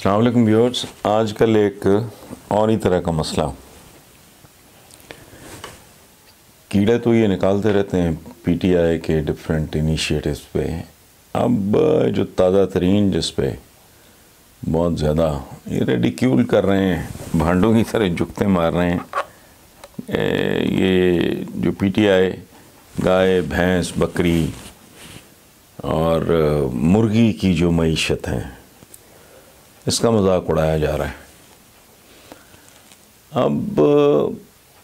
अस्सलाम वालेकुम व्यूअर्स। आजकल एक और ही तरह का मसला, कीड़े तो ये निकालते रहते हैं पीटीआई के डिफरेंट इनिशिएटिव्स पे। अब जो ताज़ा तरीन जिस पे बहुत ज़्यादा ये रेडिक्यूल कर रहे हैं, भांडों की तरह जुगते मार रहे हैं, ये जो पीटीआई गाय भैंस बकरी और मुर्गी की जो मईशत है, इसका मजाक उड़ाया जा रहा है। अब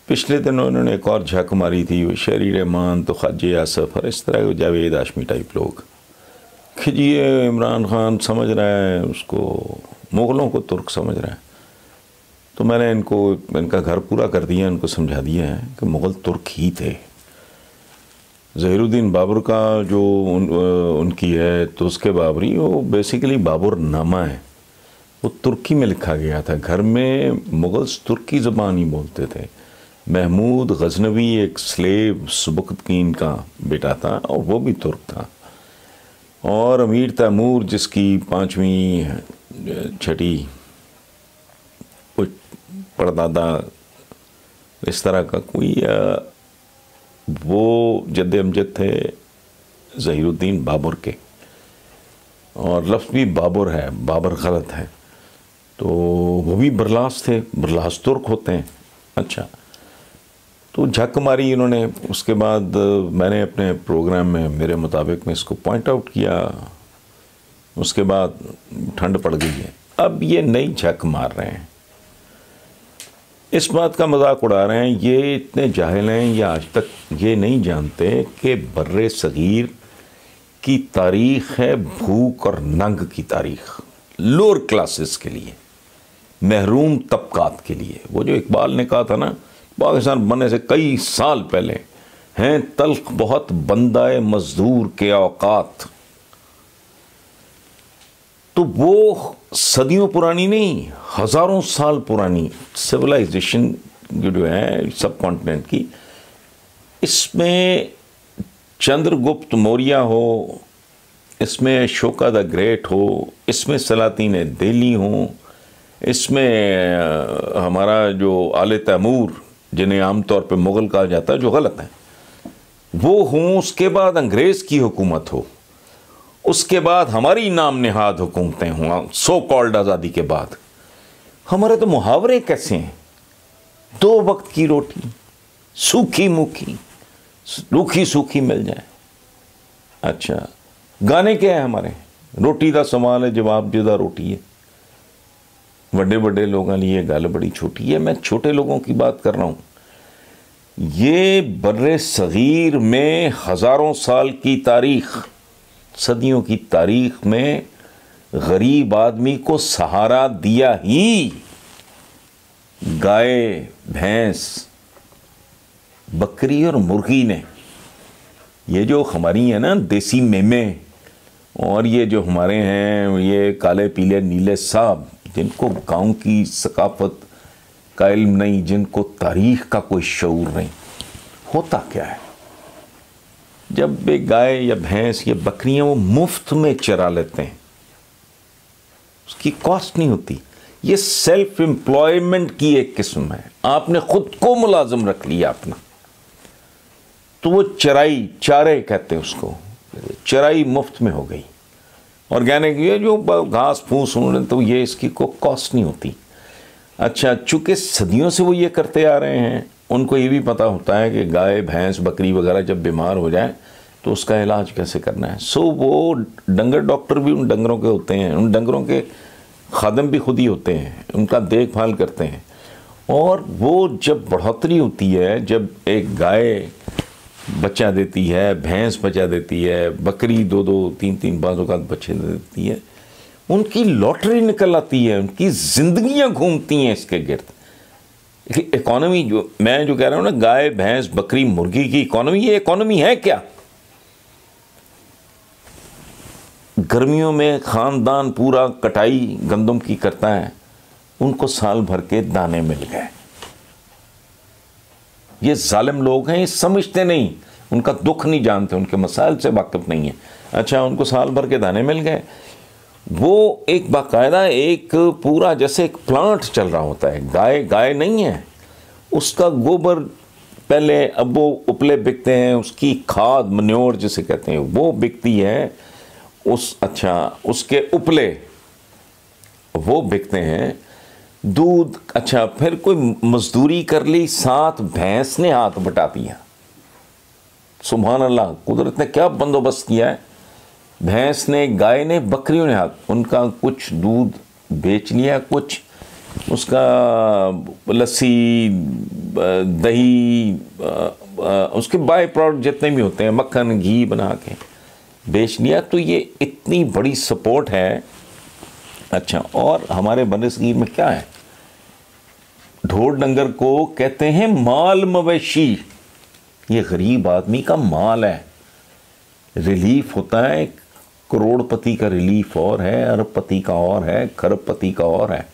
पिछले दिनों उन्होंने एक और झक मारी थी, वो शहरी रहमान तो ख्वाजा आसफ और इस तरह के जावेद हाशमी टाइप लोग कि जी ये इमरान खान समझ रहा है उसको, मुग़लों को तुर्क समझ रहा है। तो मैंने इनका घर पूरा कर दिया, इनको समझा दिया है कि मुग़ल तुर्क ही थे। ज़हीरुद्दीन बाबर का जो उनकी है तो उसके बाबरी, वो बेसिकली बाबर नामा है, वो तुर्की में लिखा गया था। घर में मुग़ल्स तुर्की ज़बान ही बोलते थे। महमूद गजनवी एक स्लेव सुबकतकीन का बेटा था और वो भी तुर्क था। और अमीर तैमूर जिसकी 5वीं 6ठी कुछ परदादा इस तरह का कोई, वो जद्द अमजद थे ज़हीरुद्दीन बाबर के, और लफ्ज़ भी बाबर है, बाबर गलत है। तो वो भी बरलास थे, बरलास तुर्क होते हैं। अच्छा, तो झक मारी इन्होंने। उसके बाद मैंने अपने प्रोग्राम में मेरे मुताबिक में इसको पॉइंट आउट किया। उसके बाद ठंड पड़ गई है, अब ये नई झक मार रहे हैं, इस बात का मजाक उड़ा रहे हैं। ये इतने जाहिल हैं, ये आज तक ये नहीं जानते कि बर्रे सगीर की तारीख़ है भूख और नंग की तारीख़, लोअर क्लासेस के लिए, महरूम तबकात के लिए। वो जो इकबाल ने कहा था ना, पाकिस्तान बनने से कई साल पहले, हैं तल्ख बहुत बंदाए मजदूर के औकात, तो वो सदियों पुरानी नहीं, हज़ारों साल पुरानी सिविलाइजेशन जो है सब कॉन्टिनेंट की। इसमें चंद्रगुप्त मौर्य हो, इसमें अशोका द ग्रेट हो, इसमें सलातीन दिल्ली हो, इसमें हमारा जो आले तैमूर जिन्हें आमतौर पे मुग़ल कहा जाता है, जो गलत है, वो हों। उसके बाद अंग्रेज़ की हुकूमत हो, उसके बाद हमारी नाम निहाद हुकूमतें हों, सो कॉल्ड आज़ादी के बाद। हमारे तो मुहावरे कैसे हैं, 2 वक्त की रोटी सूखी मुखी, रूखी सूखी मिल जाए। अच्छा, गाने क्या है हमारे, रोटी का सवाल है जवाब जुदा रोटी है। बड़े बड़े लोगों लिए गल बड़ी छोटी है। मैं छोटे लोगों की बात कर रहा हूँ। ये बर्रे सगीर में हज़ारों साल की तारीख़, सदियों की तारीख़ में गरीब आदमी को सहारा दिया ही गाय भैंस बकरी और मुर्गी ने। ये जो हमारी है ना देसी मेमे, और ये जो हमारे हैं ये काले पीले नीले साहब, जिनको गांव की सकाफत का इल्म नहीं, जिनको तारीख़ का कोई शऊर नहीं। होता क्या है, जब एक गाय या भैंस या बकरियां वो मुफ्त में चरा लेते हैं, उसकी कॉस्ट नहीं होती। ये सेल्फ एम्प्लॉयमेंट की एक किस्म है। आपने खुद को मुलाजिम रख लिया अपना, तो वो चराई, चारे कहते हैं उसको, चराई मुफ्त में हो गई। ऑर्गेनिक ये जो घास फूस उन्होंने, तो ये इसकी कोई कॉस्ट नहीं होती। अच्छा, चूँकि सदियों से वो ये करते आ रहे हैं, उनको ये भी पता होता है कि गाय भैंस बकरी वगैरह जब बीमार हो जाए तो उसका इलाज कैसे करना है। सो वो डंगर डॉक्टर भी उन डंगरों के होते हैं, उन डंगरों के खादम भी खुद ही होते हैं, उनका देखभाल करते हैं। और वो जब बढ़ोतरी होती है, जब एक गाय बच्चा देती है, भैंस बच्चा देती है, बकरी 2-2 3-3 बाजों का बच्चे देती है, उनकी लॉटरी निकल आती है, उनकी ज़िंदगियाँ घूमती हैं इसके गिर्द। इकोनॉमी जो मैं जो कह रहा हूँ ना, गाय भैंस बकरी मुर्गी की इकोनॉमी, ये इकोनॉमी है क्या? गर्मियों में ख़ानदान पूरा कटाई गंदम की करता है, उनको साल भर के दाने मिल गए। ये जालिम लोग हैं, ये समझते नहीं, उनका दुख नहीं जानते, उनके मसाइल से वाकिफ नहीं है। अच्छा, उनको साल भर के दाने मिल गए, वो एक बाकायदा एक पूरा जैसे एक प्लांट चल रहा होता है। गाय नहीं है, उसका गोबर पहले, अब वो उपले बिकते हैं, उसकी खाद मन्योर जिसे कहते हैं वो बिकती है, उसके उपले वो बिकते हैं, दूध, अच्छा फिर कोई मजदूरी कर ली, साथ भैंस ने हाथ बटा दिया। सुभान अल्लाह, कुदरत ने क्या बंदोबस्त किया है। भैंस ने, गाय ने, बकरियों ने हाथ, उनका कुछ दूध बेच लिया, कुछ उसका लस्सी, दही, उसके बाय प्रोडक्ट जितने भी होते हैं, मक्खन, घी बना के बेच लिया। तो ये इतनी बड़ी सपोर्ट है। अच्छा, और हमारे बनस्गीर में क्या है, ढोर डंगर को कहते हैं माल मवेशी। ये गरीब आदमी का माल है। रिलीफ होता है, करोड़पति का रिलीफ और है, अरबपति का और है, खरबपति का और है।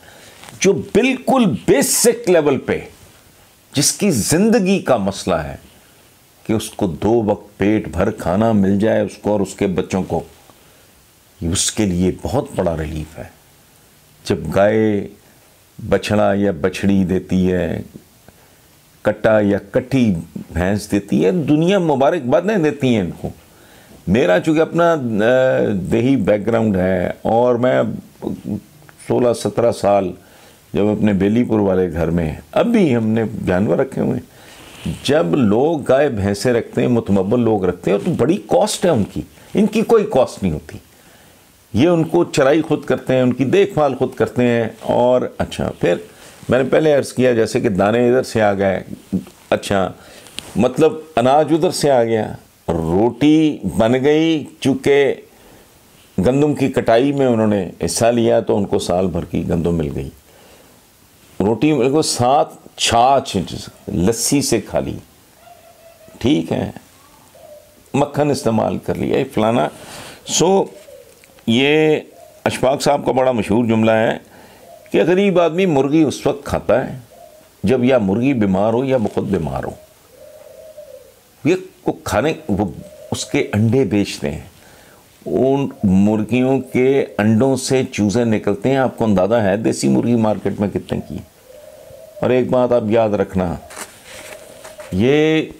जो बिल्कुल बेसिक लेवल पे जिसकी जिंदगी का मसला है कि उसको 2 वक्त पेट भर खाना मिल जाए उसको और उसके बच्चों को, उसके लिए बहुत बड़ा रिलीफ है। जब गाय बछड़ा या बछड़ी देती है, कट्टा या कट्ठी भैंस देती है, दुनिया मुबारकबादें देती हैं इनको। मेरा चूँकि अपना देही बैकग्राउंड है और मैं 16-17 साल जब अपने बेलीपुर वाले घर में, अब भी हमने जानवर रखे हुए हैं। जब लोग गाय भैंसे रखते हैं, मुतमब्बल लोग रखते हैं, तो बड़ी कॉस्ट है उनकी, इनकी कोई कॉस्ट नहीं होती। ये उनको चराई खुद करते हैं, उनकी देखभाल खुद करते हैं। और अच्छा, फिर मैंने पहले अर्ज़ किया जैसे कि दाने इधर से आ गए, अच्छा मतलब अनाज उधर से आ गया, रोटी बन गई। चूँकि गंदम की कटाई में उन्होंने हिस्सा लिया तो उनको साल भर की गंदम मिल गई, रोटी मिल गई, साथ छाछ लस्सी से खा ली, ठीक है, मक्खन इस्तेमाल कर लिया, फलाना। सो ये अशफाक साहब का बड़ा मशहूर जुमला है कि गरीब आदमी मुर्गी उस वक्त खाता है जब या मुर्गी बीमार हो या वो खुद बीमार हो। ये को खाने, वो उसके अंडे बेचते हैं, उन मुर्गियों के अंडों से चूज़े निकलते हैं। आपको अंदाज़ा है देसी मुर्गी मार्केट में कितने की। और एक बात आप याद रखना, ये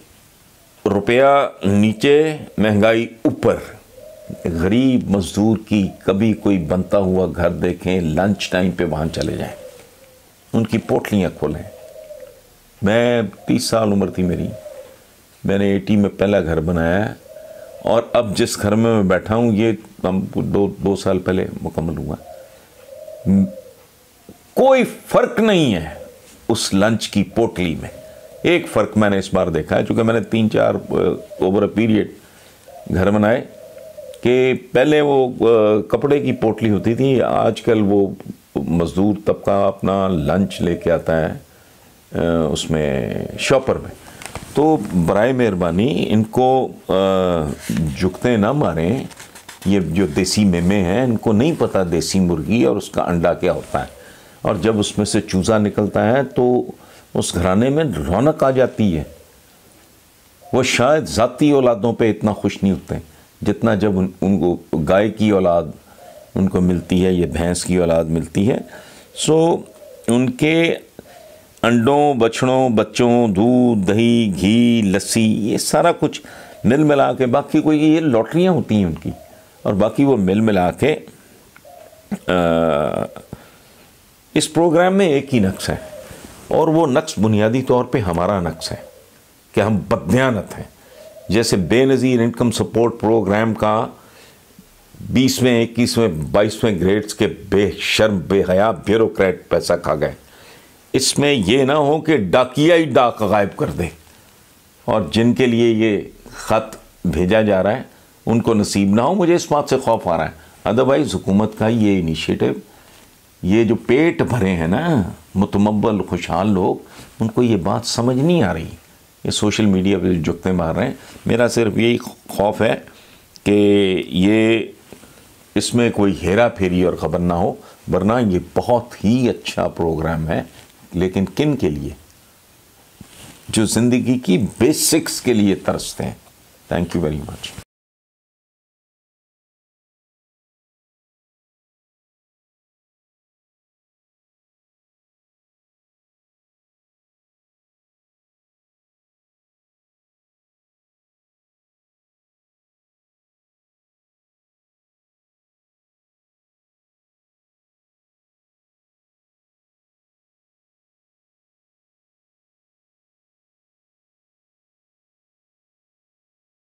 रुपया नीचे, महंगाई ऊपर। गरीब मजदूर की कभी कोई बनता हुआ घर देखें, लंच टाइम पे वहाँ चले जाएं, उनकी पोटलियाँ खोलें। मैं 30 साल उम्र थी मेरी, मैंने 80 में पहला घर बनाया और अब जिस घर में मैं बैठा हूँ ये दो साल पहले मुकम्मल हुआ। कोई फ़र्क नहीं है उस लंच की पोटली में। एक फ़र्क मैंने इस बार देखा है, चूँकि मैंने 3-4 ओवर अ पीरियड घर बनाए, कि पहले वो कपड़े की पोटली होती थी, आजकल वो मज़दूर तबका अपना लंच लेके आता है उसमें शॉपर में। तो बराए मेहरबानी इनको जुगते ना मारें। ये जो देसी मेमे हैं इनको नहीं पता देसी मुर्गी और उसका अंडा क्या होता है, और जब उसमें से चूज़ा निकलता है तो उस घराने में रौनक आ जाती है। वो शायद ज़ाती औलादों पे इतना खुश नहीं होते जितना जब उनको गाय की औलाद उनको मिलती है, ये भैंस की औलाद मिलती है। सो उनके अंडों, बछड़ों, बच्चों, दूध, दही, घी, लस्सी, ये सारा कुछ मिल मिला के, बाकी कोई ये लॉटरियाँ होती हैं उनकी, और बाकी वो मिल मिला के इस प्रोग्राम में एक ही नक्श है, और वो नक्श बुनियादी तौर पे हमारा नक्श है कि हम बददियानत हैं। जैसे बेनज़ीर इनकम सपोर्ट प्रोग्राम का 20वें, 21वें, 22वें ग्रेड्स के बेशर्म बेहया ब्यूरोक्रेट पैसा खा गए। इसमें ये ना हो कि डाकिया ही डाक गायब कर दे, और जिनके लिए ये ख़त भेजा जा रहा है उनको नसीब ना हो। मुझे इस बात से खौफ आ रहा है। अदरवाइज़ हुकूमत का ये इनिशिएटिव, ये जो पेट भरे हैं ना मुतमब्बल खुशहाल लोग, उनको ये बात समझ नहीं आ रही। ये सोशल मीडिया पे जुगते मार रहे हैं। मेरा सिर्फ यही खौफ है कि ये इसमें कोई हेरा फेरी और ख़बर ना हो, वरना ये बहुत ही अच्छा प्रोग्राम है। लेकिन किन के लिए? जो ज़िंदगी की बेसिक्स के लिए तरसते हैं। Thank you very much.